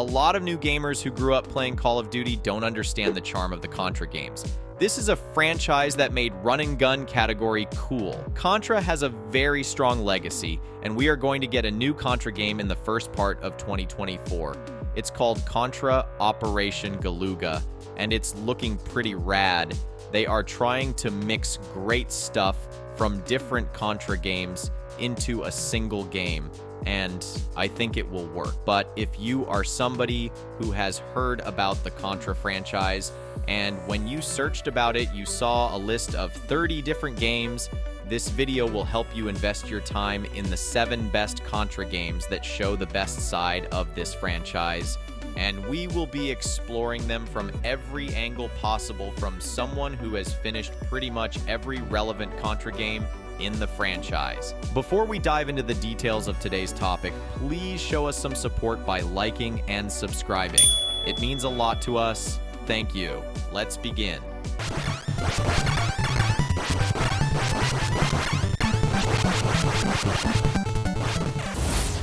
A lot of new gamers who grew up playing Call of Duty don't understand the charm of the Contra games. This is a franchise that made run-and-gun category cool. Contra has a very strong legacy, and we are going to get a new Contra game in the first part of 2024. It's called Contra Operation Galuga, and it's looking pretty rad. They are trying to mix great stuff from different Contra games into a single game, and I think it will work. But if you are somebody who has heard about the Contra franchise, and when you searched about it, you saw a list of 30 different games, this video will help you invest your time in the 7 best Contra games that show the best side of this franchise. And we will be exploring them from every angle possible from someone who has finished pretty much every relevant Contra game in the franchise. Before we dive into the details of today's topic, please show us some support by liking and subscribing. It means a lot to us. Thank you. Let's begin.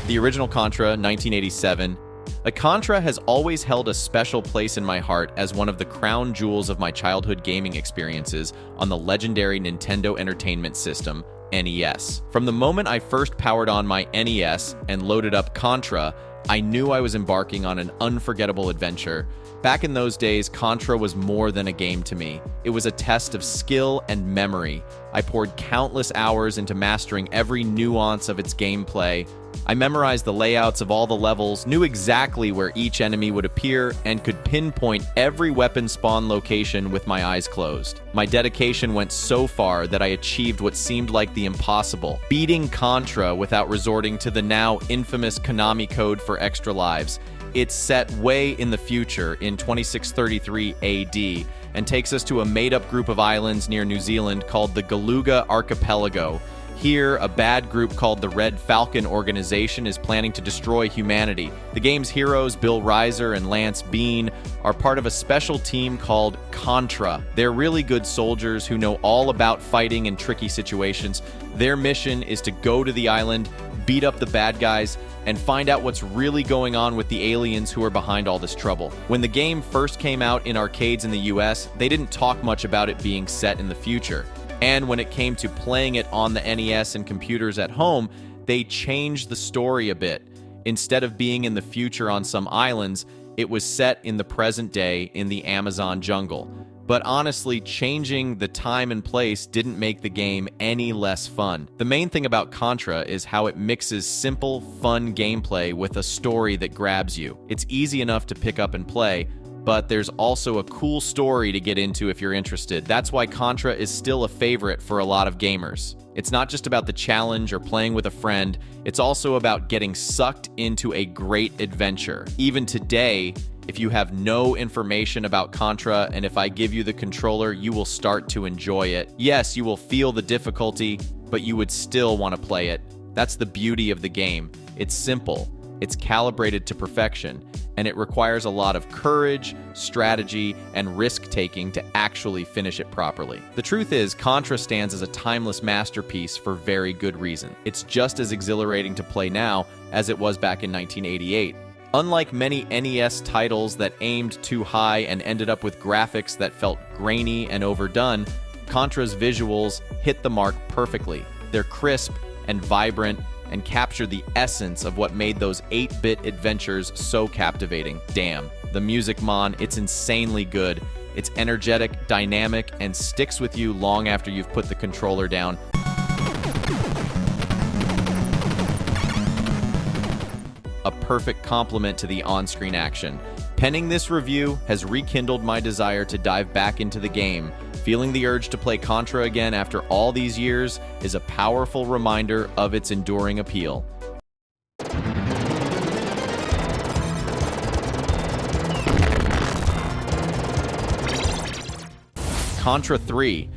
The original Contra, 1987. A Contra has always held a special place in my heart as one of the crown jewels of my childhood gaming experiences on the legendary Nintendo Entertainment System, NES. From the moment I first powered on my NES and loaded up Contra, I knew I was embarking on an unforgettable adventure. Back in those days, Contra was more than a game to me. It was a test of skill and memory. I poured countless hours into mastering every nuance of its gameplay. I memorized the layouts of all the levels, knew exactly where each enemy would appear, and could pinpoint every weapon spawn location with my eyes closed. My dedication went so far that I achieved what seemed like the impossible, beating Contra without resorting to the now infamous Konami code for extra lives. It's set way in the future in 2633 AD and takes us to a made-up group of islands near New Zealand called the Galuga Archipelago. Here, a bad group called the Red Falcon Organization is planning to destroy humanity. The game's heroes, Bill Reiser and Lance Bean, are part of a special team called Contra. They're really good soldiers who know all about fighting in tricky situations. Their mission is to go to the island, beat up the bad guys, and find out what's really going on with the aliens who are behind all this trouble. When the game first came out in arcades in the US, they didn't talk much about it being set in the future. And when it came to playing it on the NES and computers at home, they changed the story a bit. Instead of being in the future on some islands, it was set in the present day in the Amazon jungle. But honestly, changing the time and place didn't make the game any less fun. The main thing about Contra is how it mixes simple, fun gameplay with a story that grabs you. It's easy enough to pick up and play, but there's also a cool story to get into if you're interested. That's why Contra is still a favorite for a lot of gamers. It's not just about the challenge or playing with a friend, it's also about getting sucked into a great adventure. Even today, if you have no information about Contra, and if I give you the controller, you will start to enjoy it. Yes, you will feel the difficulty, but you would still want to play it. That's the beauty of the game. It's simple, it's calibrated to perfection, and it requires a lot of courage, strategy, and risk-taking to actually finish it properly. The truth is, Contra stands as a timeless masterpiece for very good reason. It's just as exhilarating to play now as it was back in 1988. Unlike many NES titles that aimed too high and ended up with graphics that felt grainy and overdone, Contra's visuals hit the mark perfectly. They're crisp and vibrant and capture the essence of what made those 8-bit adventures so captivating. Damn. The music, mon, it's insanely good. It's energetic, dynamic, and sticks with you long after you've put the controller down. A perfect complement to the on-screen action. Penning this review has rekindled my desire to dive back into the game. Feeling the urge to play Contra again after all these years is a powerful reminder of its enduring appeal. Contra III.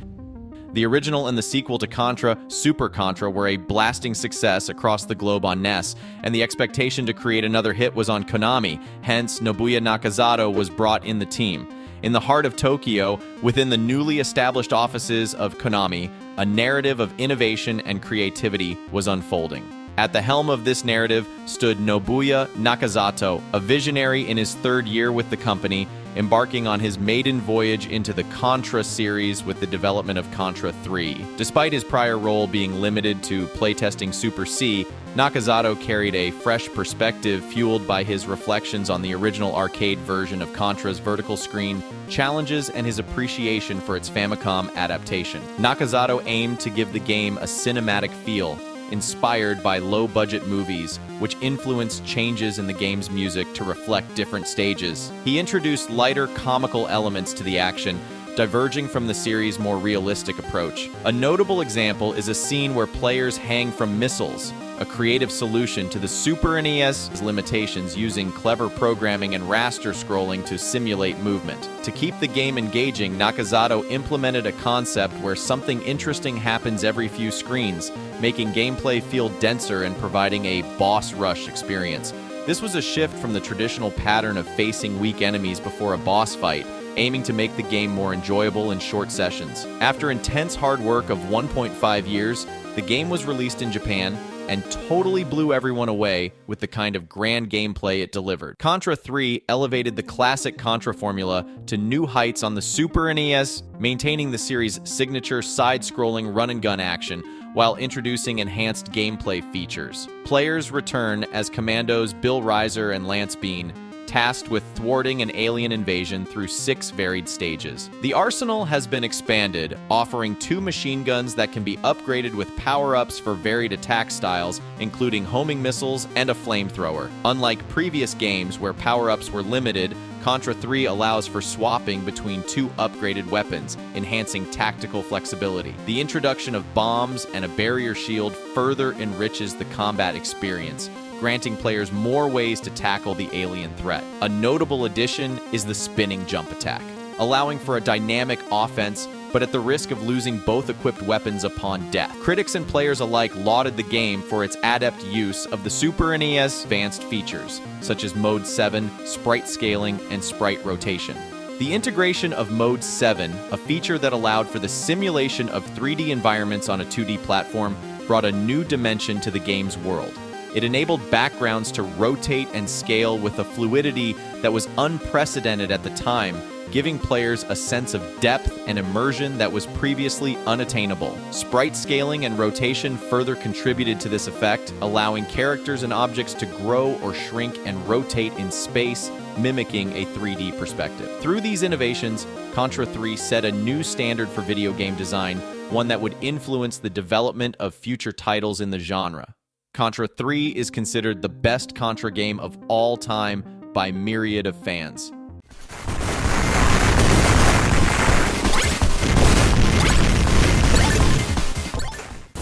The original and the sequel to Contra, Super Contra, were a blasting success across the globe on NES, and the expectation to create another hit was on Konami, hence Nobuya Nakazato was brought in the team. In the heart of Tokyo, within the newly established offices of Konami, a narrative of innovation and creativity was unfolding. At the helm of this narrative stood Nobuya Nakazato, a visionary in his third year with the company, embarking on his maiden voyage into the Contra series with the development of Contra III. Despite his prior role being limited to playtesting Super C, Nakazato carried a fresh perspective fueled by his reflections on the original arcade version of Contra's vertical screen challenges and his appreciation for its Famicom adaptation. Nakazato aimed to give the game a cinematic feel, inspired by low-budget movies, which influenced changes in the game's music to reflect different stages. He introduced lighter, comical elements to the action, diverging from the series' more realistic approach. A notable example is a scene where players hang from missiles, a creative solution to the Super NES limitations using clever programming and raster scrolling to simulate movement. To keep the game engaging, Nakazato implemented a concept where something interesting happens every few screens, making gameplay feel denser and providing a boss rush experience. This was a shift from the traditional pattern of facing weak enemies before a boss fight, aiming to make the game more enjoyable in short sessions. After intense hard work of 1.5 years, the game was released in Japan and totally blew everyone away with the kind of grand gameplay it delivered. Contra III elevated the classic Contra formula to new heights on the Super NES, maintaining the series' signature side-scrolling run-and-gun action while introducing enhanced gameplay features. Players return as commandos Bill Reiser and Lance Bean, tasked with thwarting an alien invasion through 6 varied stages. The arsenal has been expanded, offering 2 machine guns that can be upgraded with power-ups for varied attack styles, including homing missiles and a flamethrower. Unlike previous games where power-ups were limited, Contra III allows for swapping between 2 upgraded weapons, enhancing tactical flexibility. The introduction of bombs and a barrier shield further enriches the combat experience, granting players more ways to tackle the alien threat. A notable addition is the spinning jump attack, allowing for a dynamic offense, but at the risk of losing both equipped weapons upon death. Critics and players alike lauded the game for its adept use of the Super NES advanced features, such as Mode 7, sprite scaling, and sprite rotation. The integration of Mode 7, a feature that allowed for the simulation of 3D environments on a 2D platform, brought a new dimension to the game's world. It enabled backgrounds to rotate and scale with a fluidity that was unprecedented at the time, giving players a sense of depth and immersion that was previously unattainable. Sprite scaling and rotation further contributed to this effect, allowing characters and objects to grow or shrink and rotate in space, mimicking a 3D perspective. Through these innovations, Contra III set a new standard for video game design, one that would influence the development of future titles in the genre. Contra III is considered the best Contra game of all time by myriad of fans.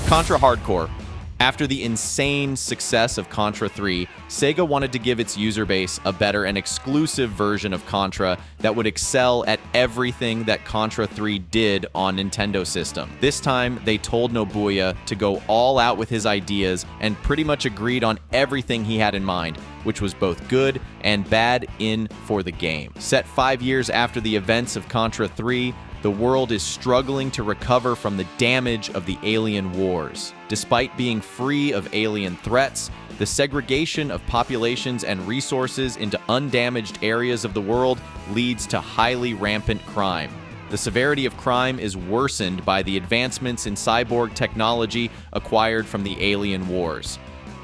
Contra Hardcore. After the insane success of Contra III, Sega wanted to give its user base a better and exclusive version of Contra that would excel at everything that Contra III did on Nintendo system. This time, they told Nobuya to go all out with his ideas and pretty much agreed on everything he had in mind, which was both good and bad for the game. Set 5 years after the events of Contra III, the world is struggling to recover from the damage of the alien wars. Despite being free of alien threats, the segregation of populations and resources into undamaged areas of the world leads to highly rampant crime. The severity of crime is worsened by the advancements in cyborg technology acquired from the alien wars.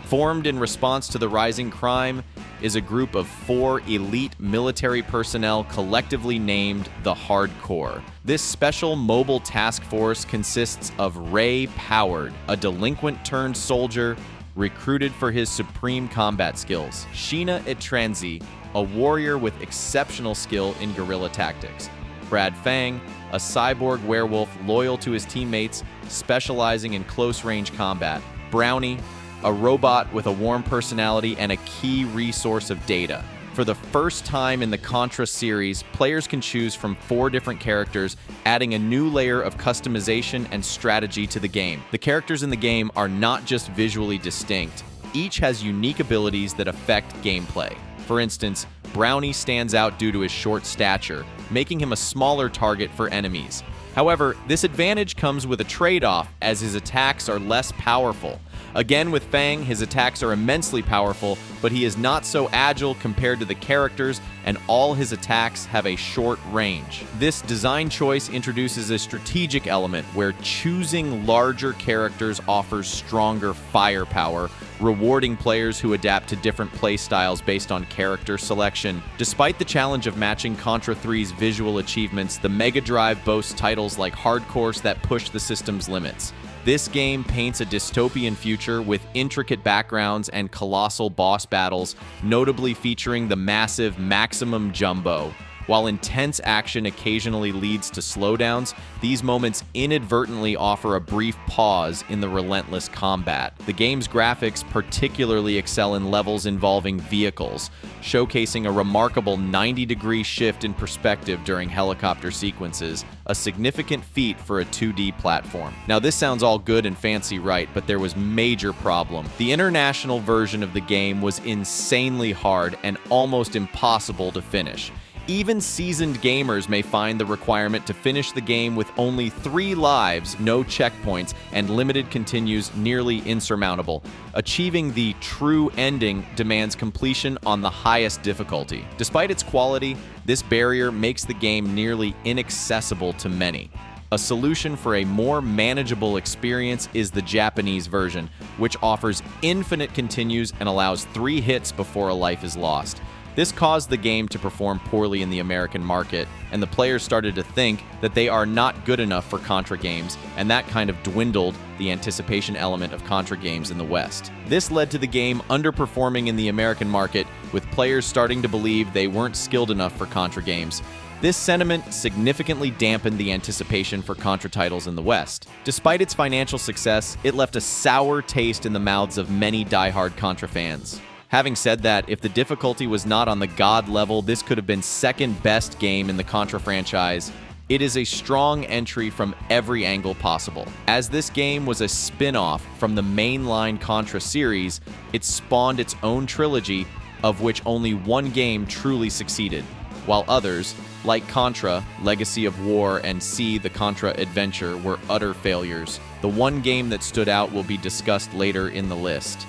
Formed in response to the rising crime is a group of 4 elite military personnel collectively named the Hardcore. This special mobile task force consists of Ray Poward, a delinquent-turned-soldier recruited for his supreme combat skills, Sheena Itranzi, a warrior with exceptional skill in guerrilla tactics, Brad Fang, a cyborg werewolf loyal to his teammates, specializing in close-range combat, Brownie, a robot with a warm personality and a key resource of data. For the first time in the Contra series, players can choose from 4 different characters, adding a new layer of customization and strategy to the game. The characters in the game are not just visually distinct. Each has unique abilities that affect gameplay. For instance, Brownie stands out due to his short stature, making him a smaller target for enemies. However, this advantage comes with a trade-off, as his attacks are less powerful. Again, with Fang, his attacks are immensely powerful, but he is not so agile compared to the characters, and all his attacks have a short range. This design choice introduces a strategic element where choosing larger characters offers stronger firepower, rewarding players who adapt to different playstyles based on character selection. Despite the challenge of matching Contra III's visual achievements, the Mega Drive boasts titles like Hardcore that push the system's limits. This game paints a dystopian future with intricate backgrounds and colossal boss battles, notably featuring the massive Maximum Jumbo. While intense action occasionally leads to slowdowns, these moments inadvertently offer a brief pause in the relentless combat. The game's graphics particularly excel in levels involving vehicles, showcasing a remarkable 90-degree shift in perspective during helicopter sequences, a significant feat for a 2D platform. Now, this sounds all good and fancy, right, but there was major problem. The international version of the game was insanely hard and almost impossible to finish. Even seasoned gamers may find the requirement to finish the game with only 3 lives, no checkpoints, and limited continues nearly insurmountable. Achieving the true ending demands completion on the highest difficulty. Despite its quality, this barrier makes the game nearly inaccessible to many. A solution for a more manageable experience is the Japanese version, which offers infinite continues and allows 3 hits before a life is lost. This caused the game to perform poorly in the American market, and the players started to think that they are not good enough for Contra games, and that kind of dwindled the anticipation element of Contra games in the West. This led to the game underperforming in the American market, with players starting to believe they weren't skilled enough for Contra games. This sentiment significantly dampened the anticipation for Contra titles in the West. Despite its financial success, it left a sour taste in the mouths of many die-hard Contra fans. Having said that, if the difficulty was not on the God level, this could have been second best game in the Contra franchise. It is a strong entry from every angle possible. As this game was a spin-off from the mainline Contra series, it spawned its own trilogy, of which only one game truly succeeded, while others, like Contra, Legacy of War, and C, the Contra Adventure, were utter failures. The one game that stood out will be discussed later in the list.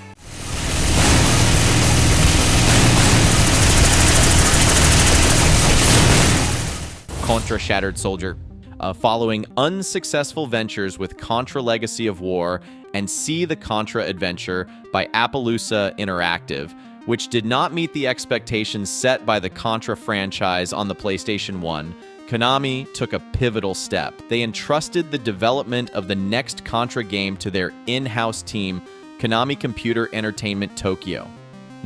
Contra Shattered Soldier. Following unsuccessful ventures with Contra Legacy of War and C, the Contra Adventure by Appaloosa Interactive, which did not meet the expectations set by the Contra franchise on the PlayStation 1, Konami took a pivotal step. They entrusted the development of the next Contra game to their in-house team, Konami Computer Entertainment Tokyo.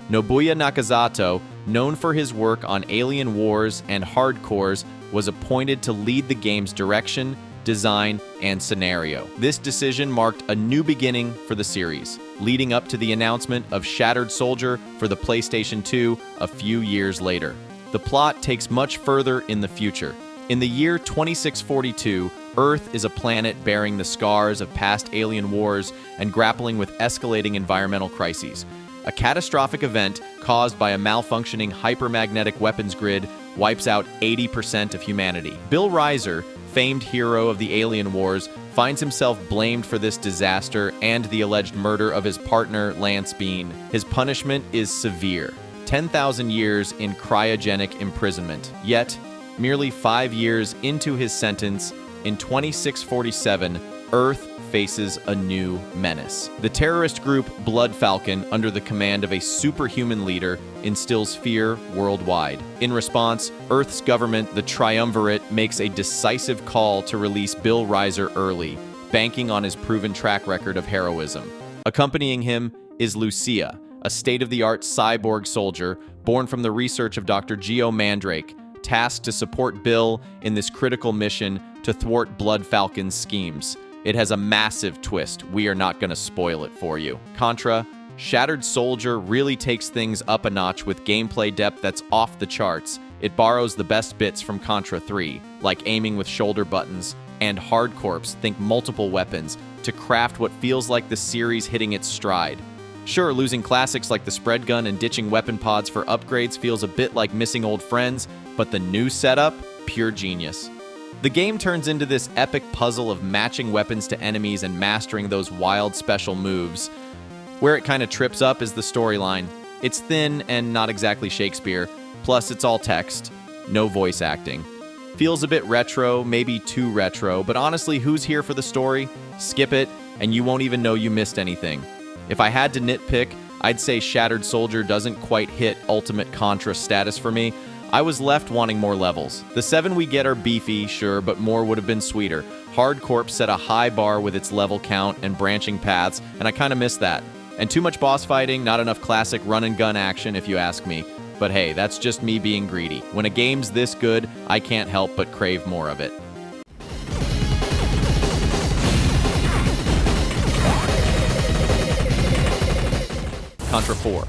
Nobuya Nakazato, known for his work on Alien Wars and Hardcore, was appointed to lead the game's direction, design, and scenario. This decision marked a new beginning for the series, leading up to the announcement of Shattered Soldier for the PlayStation 2 a few years later. The plot takes much further in the future. In the year 2642, Earth is a planet bearing the scars of past alien wars and grappling with escalating environmental crises. A catastrophic event caused by a malfunctioning hypermagnetic weapons grid wipes out 80% of humanity. Bill Reiser, famed hero of the Alien Wars, finds himself blamed for this disaster and the alleged murder of his partner, Lance Bean. His punishment is severe: 10,000 years in cryogenic imprisonment. Yet, merely 5 years into his sentence, in 2647, Earth faces a new menace. The terrorist group Blood Falcon, under the command of a superhuman leader, instills fear worldwide. In response, Earth's government, the Triumvirate, makes a decisive call to release Bill Reiser early, banking on his proven track record of heroism. Accompanying him is Lucia, a state-of-the-art cyborg soldier born from the research of Dr. Geo Mandrake, tasked to support Bill in this critical mission to thwart Blood Falcon's schemes. It has a massive twist. We are not going to spoil it for you. Contra Shattered Soldier really takes things up a notch with gameplay depth that's off the charts. It borrows the best bits from Contra III, like aiming with shoulder buttons, and Hardcore, think multiple weapons, to craft what feels like the series hitting its stride. Sure, losing classics like the spread gun and ditching weapon pods for upgrades feels a bit like missing old friends, but the new setup, pure genius. The game turns into this epic puzzle of matching weapons to enemies and mastering those wild special moves. Where it kind of trips up is the storyline. It's thin and not exactly Shakespeare, plus it's all text, no voice acting. Feels a bit retro, maybe too retro, but honestly, who's here for the story? Skip it, and you won't even know you missed anything. If I had to nitpick, I'd say Shattered Soldier doesn't quite hit Ultimate Contra status for me. I was left wanting more levels. The 7 we get are beefy, sure, but more would have been sweeter. Hardcore set a high bar with its level count and branching paths, and I kinda miss that. And too much boss fighting, not enough classic run-and-gun action if you ask me. But hey, that's just me being greedy. When a game's this good, I can't help but crave more of it. Contra IV.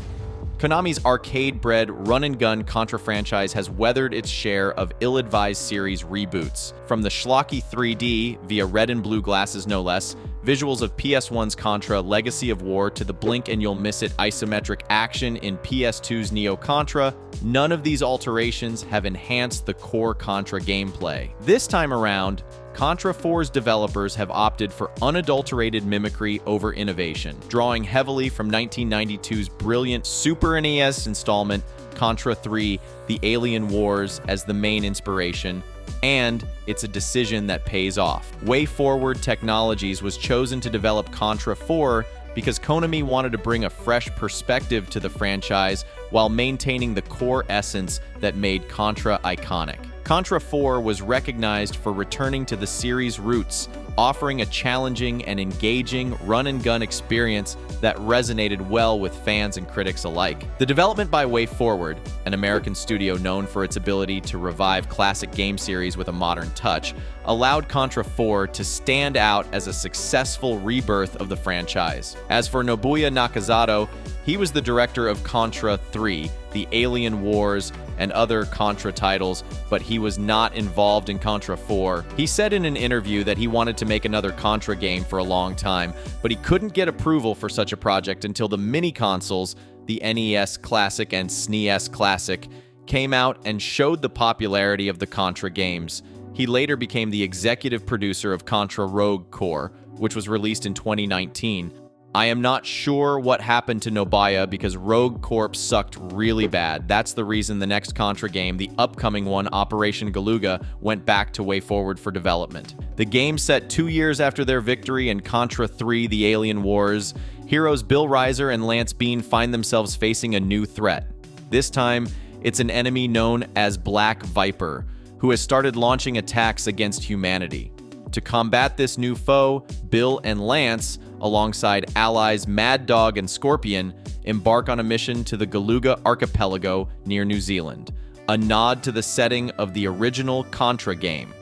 Konami's arcade-bred run-and-gun Contra franchise has weathered its share of ill-advised series reboots. From the schlocky 3D, via red and blue glasses no less, visuals of PS1's Contra Legacy of War to the blink-and-you'll-miss-it isometric action in PS2's Neo Contra, none of these alterations have enhanced the core Contra gameplay. This time around, Contra 4's developers have opted for unadulterated mimicry over innovation, drawing heavily from 1992's brilliant Super NES installment Contra III: The Alien Wars as the main inspiration, and it's a decision that pays off. WayForward Technologies was chosen to develop Contra 4 because Konami wanted to bring a fresh perspective to the franchise while maintaining the core essence that made Contra iconic. Contra 4 was recognized for returning to the series' roots, offering a challenging and engaging run-and-gun experience that resonated well with fans and critics alike. The development by WayForward, an American studio known for its ability to revive classic game series with a modern touch, allowed Contra 4 to stand out as a successful rebirth of the franchise. As for Nobuya Nakazato, he was the director of Contra III, The Alien Wars, and other Contra titles, but he was not involved in Contra 4. He said in an interview that he wanted to make another Contra game for a long time, but he couldn't get approval for such a project until the mini-consoles, the NES Classic and SNES Classic, came out and showed the popularity of the Contra games. He later became the executive producer of Contra Rogue Core, which was released in 2019. I am not sure what happened to Nobuya because Rogue Corp sucked really bad. That's the reason the next Contra game, the upcoming one, Operation Galuga, went back to WayForward for development. The game set 2 years after their victory in Contra III: The Alien Wars. Heroes Bill Reiser and Lance Bean find themselves facing a new threat. This time, it's an enemy known as Black Viper, who has started launching attacks against humanity. To combat this new foe, Bill and Lance, alongside allies Mad Dog and Scorpion, embark on a mission to the Galuga Archipelago near New Zealand, a nod to the setting of the original Contra game.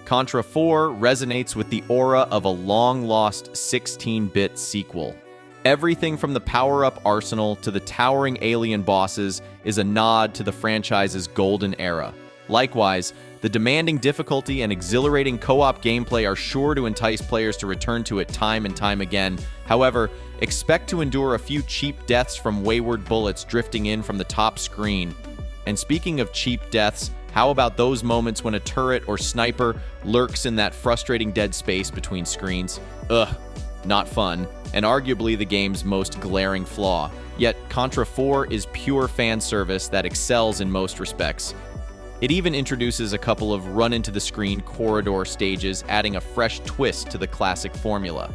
Contra 4 resonates with the aura of a long-lost 16-bit sequel. Everything from the power-up arsenal to the towering alien bosses is a nod to the franchise's golden era. Likewise, the demanding difficulty and exhilarating co-op gameplay are sure to entice players to return to it time and time again. However, expect to endure a few cheap deaths from wayward bullets drifting in from the top screen. And speaking of cheap deaths, how about those moments when a turret or sniper lurks in that frustrating dead space between screens? Ugh, not fun, and arguably the game's most glaring flaw. Yet Contra 4 is pure fan service that excels in most respects. It even introduces a couple of run-into-the-screen corridor stages, adding a fresh twist to the classic formula.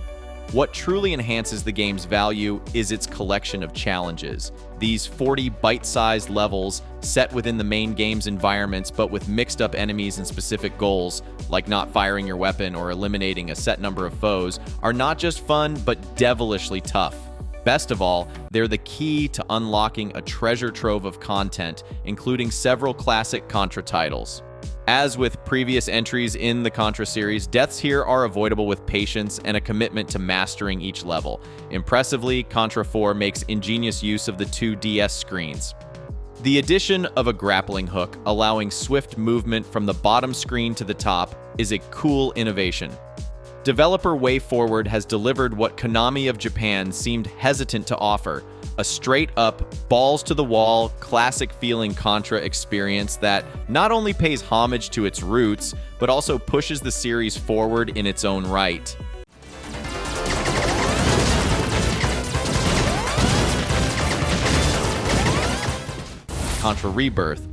What truly enhances the game's value is its collection of challenges. These 40 bite-sized levels, set within the main game's environments but with mixed-up enemies and specific goals, like not firing your weapon or eliminating a set number of foes, are not just fun but devilishly tough. Best of all, they're the key to unlocking a treasure trove of content, including several classic Contra titles. As with previous entries in the Contra series, deaths here are avoidable with patience and a commitment to mastering each level. Impressively, Contra 4 makes ingenious use of the two DS screens. The addition of a grappling hook, allowing swift movement from the bottom screen to the top, is a cool innovation. Developer WayForward has delivered what Konami of Japan seemed hesitant to offer, a straight-up, balls-to-the-wall, classic-feeling Contra experience that not only pays homage to its roots, but also pushes the series forward in its own right. Contra Rebirth.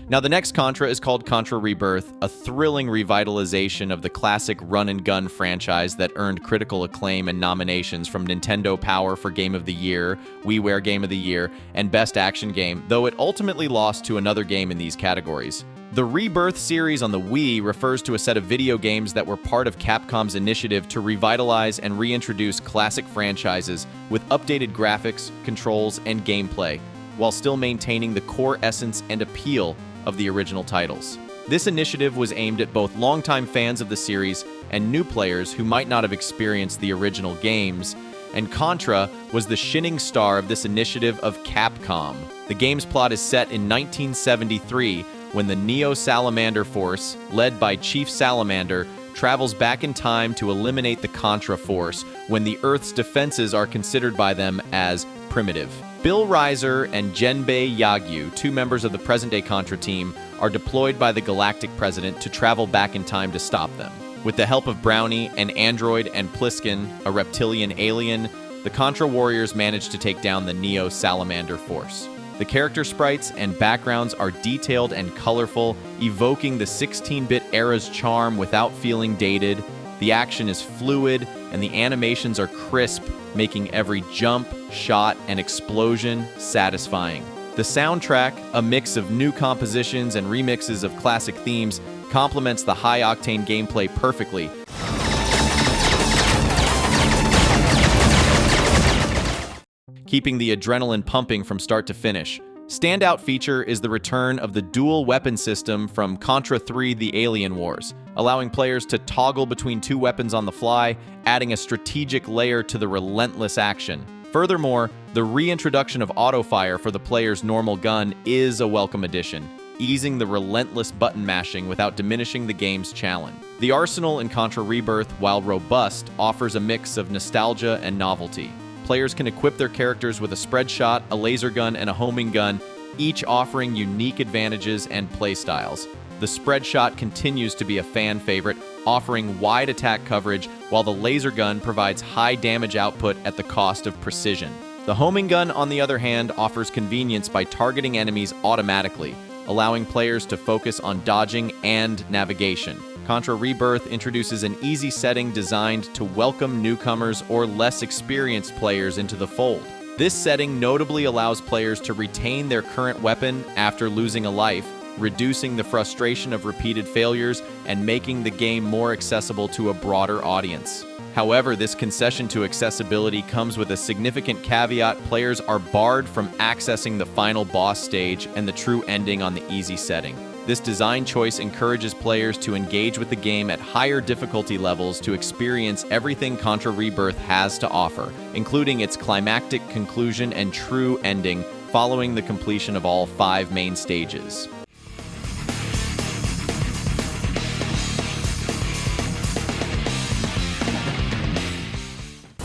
Now, the next Contra is called Contra Rebirth, a thrilling revitalization of the classic run-and-gun franchise that earned critical acclaim and nominations from Nintendo Power for Game of the Year, WiiWare Game of the Year, and Best Action Game, though it ultimately lost to another game in these categories. The Rebirth series on the Wii refers to a set of video games that were part of Capcom's initiative to revitalize and reintroduce classic franchises with updated graphics, controls, and gameplay, while still maintaining the core essence and appeal of the original titles. This initiative was aimed at both longtime fans of the series and new players who might not have experienced the original games, and Contra was the shining star of this initiative of Capcom. The game's plot is set in 1973 when the Neo Salamander Force, led by Chief Salamander, travels back in time to eliminate the Contra Force when the Earth's defenses are considered by them as primitive. Bill Reiser and Genbei Yagyu, two members of the present-day Contra team, are deployed by the Galactic President to travel back in time to stop them. With the help of Brownie, an android, and Pliskin, a reptilian alien, the Contra warriors manage to take down the Neo Salamander Force. The character sprites and backgrounds are detailed and colorful, evoking the 16-bit era's charm without feeling dated. The action is fluid, and the animations are crisp, making every jump, shot, and explosion satisfying. The soundtrack, a mix of new compositions and remixes of classic themes, complements the high-octane gameplay perfectly. Keeping the adrenaline pumping from start to finish. Standout feature is the return of the dual weapon system from Contra III: The Alien Wars, allowing players to toggle between two weapons on the fly, adding a strategic layer to the relentless action. Furthermore, the reintroduction of auto-fire for the player's normal gun is a welcome addition, easing the relentless button mashing without diminishing the game's challenge. The arsenal in Contra Rebirth, while robust, offers a mix of nostalgia and novelty. Players can equip their characters with a spread shot, a laser gun, and a homing gun, each offering unique advantages and playstyles. The spread shot continues to be a fan favorite, offering wide attack coverage, while the laser gun provides high damage output at the cost of precision. The homing gun, on the other hand, offers convenience by targeting enemies automatically, allowing players to focus on dodging and navigation. Contra Rebirth introduces an easy setting designed to welcome newcomers or less experienced players into the fold. This setting notably allows players to retain their current weapon after losing a life, reducing the frustration of repeated failures and making the game more accessible to a broader audience. However, this concession to accessibility comes with a significant caveat: players are barred from accessing the final boss stage and the true ending on the easy setting. This design choice encourages players to engage with the game at higher difficulty levels to experience everything Contra Rebirth has to offer, including its climactic conclusion and true ending following the completion of all 5 main stages.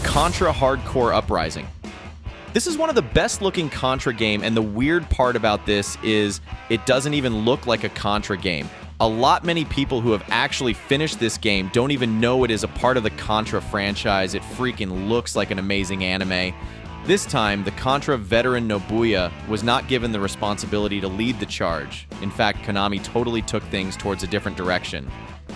Contra Hardcore Uprising. This is one of the best looking Contra game, and the weird part about this is it doesn't even look like a Contra game. Many people who have actually finished this game don't even know it is a part of the Contra franchise. It freaking looks like an amazing anime. This time, the Contra veteran Nobuya was not given the responsibility to lead the charge. In fact, Konami totally took things towards a different direction.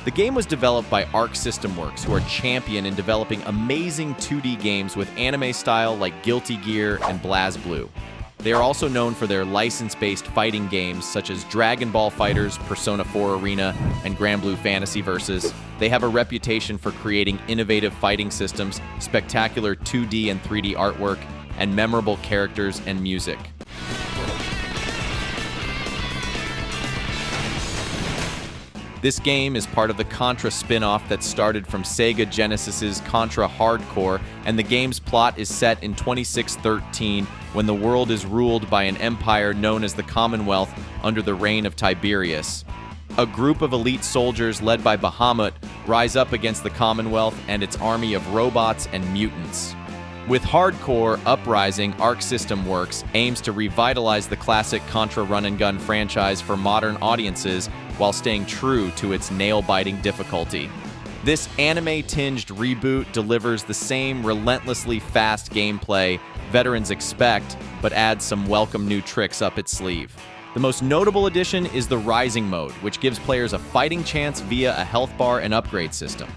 The game was developed by Arc System Works, who are champion in developing amazing 2D games with anime style like Guilty Gear and BlazBlue. They are also known for their license-based fighting games such as Dragon Ball FighterZ, Persona 4 Arena, and Granblue Fantasy Versus. They have a reputation for creating innovative fighting systems, spectacular 2D and 3D artwork, and memorable characters and music. This game is part of the Contra spin-off that started from Sega Genesis's Contra Hardcore, and the game's plot is set in 2613 when the world is ruled by an empire known as the Commonwealth under the reign of Tiberius. A group of elite soldiers led by Bahamut rise up against the Commonwealth and its army of robots and mutants. With Hardcore Uprising, Arc System Works aims to revitalize the classic Contra run-and-gun franchise for modern audiences while staying true to its nail-biting difficulty. This anime-tinged reboot delivers the same relentlessly fast gameplay veterans expect, but adds some welcome new tricks up its sleeve. The most notable addition is the Rising mode, which gives players a fighting chance via a health bar and upgrade system.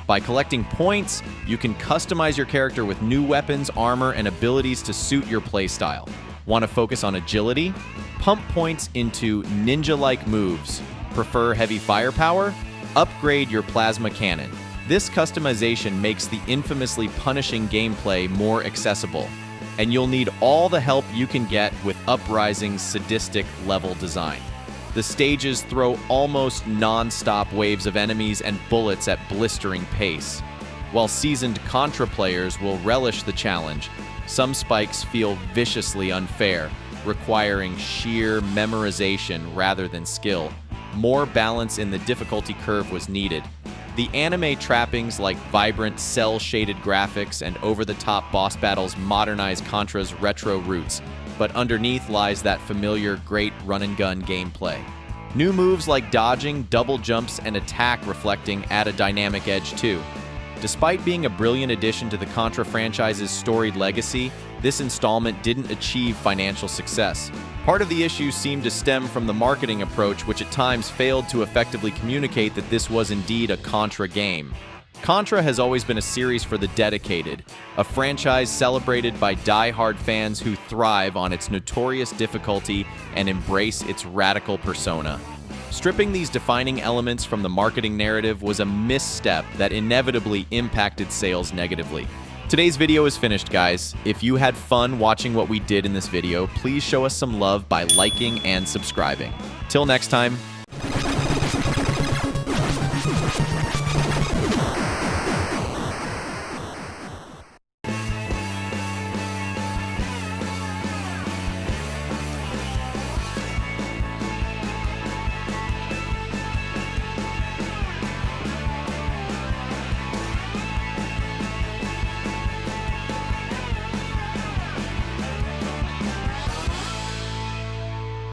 By collecting points, you can customize your character with new weapons, armor, and abilities to suit your playstyle. Want to focus on agility? Pump points into ninja-like moves. Prefer heavy firepower? Upgrade your plasma cannon. This customization makes the infamously punishing gameplay more accessible, and you'll need all the help you can get with Uprising's sadistic level design. The stages throw almost non-stop waves of enemies and bullets at blistering pace. While seasoned Contra players will relish the challenge, some spikes feel viciously unfair, requiring sheer memorization rather than skill. More balance in the difficulty curve was needed. The anime trappings like vibrant, cel-shaded graphics and over-the-top boss battles modernize Contra's retro roots, but underneath lies that familiar great run-and-gun gameplay. New moves like dodging, double jumps, and attack reflecting add a dynamic edge too. Despite being a brilliant addition to the Contra franchise's storied legacy, this installment didn't achieve financial success. Part of the issue seemed to stem from the marketing approach, which at times failed to effectively communicate that this was indeed a Contra game. Contra has always been a series for the dedicated, a franchise celebrated by die-hard fans who thrive on its notorious difficulty and embrace its radical persona. Stripping these defining elements from the marketing narrative was a misstep that inevitably impacted sales negatively. Today's video is finished, guys. If you had fun watching what we did in this video, please show us some love by liking and subscribing. Till next time,